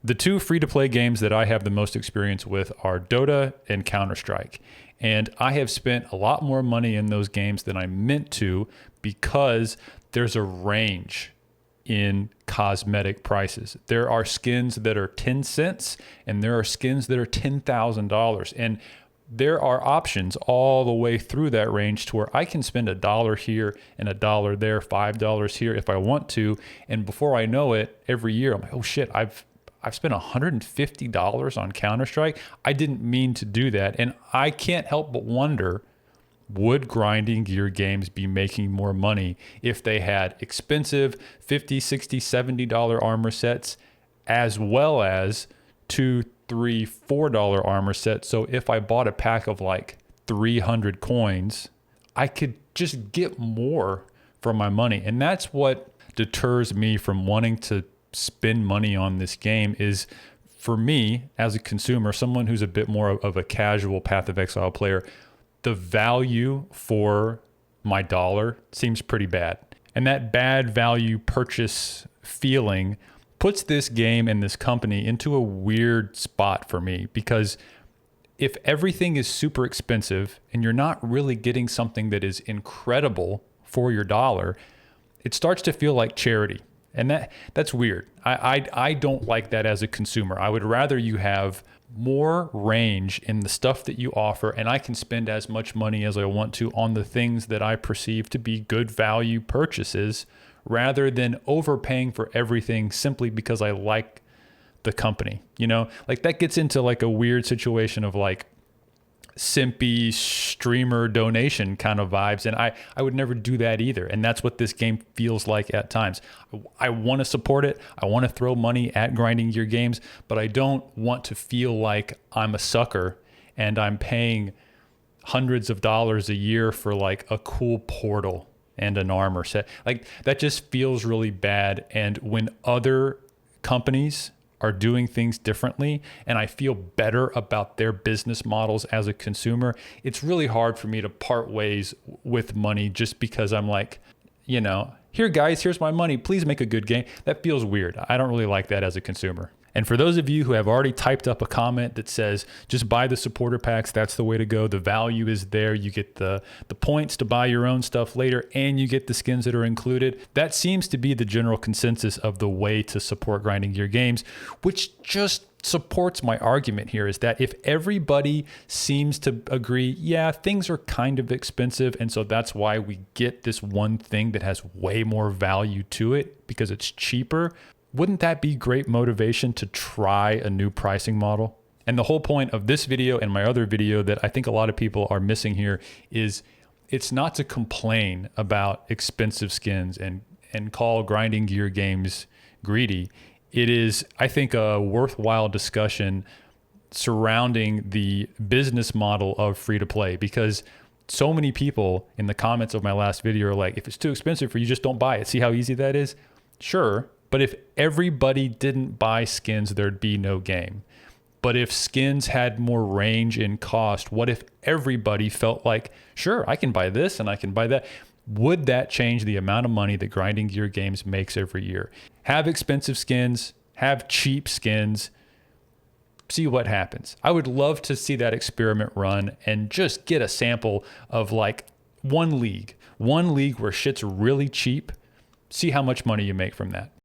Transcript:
The two free-to-play games that I have the most experience with are Dota and Counter-Strike. And I have spent a lot more money in those games than I meant to because there's a range in cosmetic prices. There are skins that are 10 cents and there are skins that are $10,000. And there are options all the way through that range to where I can spend $1 here and $1 there, $5 here if I want to. And before I know it, every year I'm like, oh shit, I've spent $150 on Counter-Strike. I didn't mean to do that. And I can't help but wonder, would grinding gear games be making more money if they had expensive $50, $60, $70 armor sets as well as $2, $3, $4 armor sets? So if I bought a pack of like 300 coins, I could just get more for my money. And that's what deters me from wanting to spend money on this game. Is for me as a consumer, someone who's a bit more of a casual Path of Exile player, the value for my dollar seems pretty bad. And that bad value purchase feeling puts this game and this company into a weird spot for me, because if everything is super expensive and you're not really getting something that is incredible for your dollar, it starts to feel like charity. And that's weird. I don't like that as a consumer. I would rather you have more range in the stuff that you offer, and I can spend as much money as I want to on the things that I perceive to be good value purchases, rather than overpaying for everything simply because I like the company. You know, like that gets into like a weird situation of like simpy streamer donation kind of vibes. And I would never do that either. And that's what this game feels like at times. I want to support it. I want to throw money at grinding gear games, but I don't want to feel like I'm a sucker and I'm paying hundreds of dollars a year for like a cool portal and an armor set. Like that just feels really bad. And when other companies are doing things differently and I feel better about their business models as a consumer, it's really hard for me to part ways with money just because I'm like, you know, here guys, here's my money, please make a good game. That feels weird. I don't really like that as a consumer. And for those of you who have already typed up a comment that says, just buy the supporter packs, that's the way to go. The value is there. You get the points to buy your own stuff later, and you get the skins that are included. That seems to be the general consensus of the way to support grinding gear games, which just supports my argument here, is that if everybody seems to agree, yeah, things are kind of expensive, and so that's why we get this one thing that has way more value to it because it's cheaper, wouldn't that be great motivation to try a new pricing model? And the whole point of this video and my other video that I think a lot of people are missing here is it's not to complain about expensive skins and call grinding gear games greedy. It is, I think, a worthwhile discussion surrounding the business model of free-to-play, because so many people in the comments of my last video are like, if it's too expensive for you, just don't buy it. See how easy that is? Sure. But if everybody didn't buy skins, there'd be no game. But if skins had more range in cost, what if everybody felt like, sure, I can buy this and I can buy that? Would that change the amount of money that grinding gear games makes every year? Have expensive skins, have cheap skins, see what happens. I would love to see that experiment run and just get a sample of like one league where shit's really cheap. See how much money you make from that.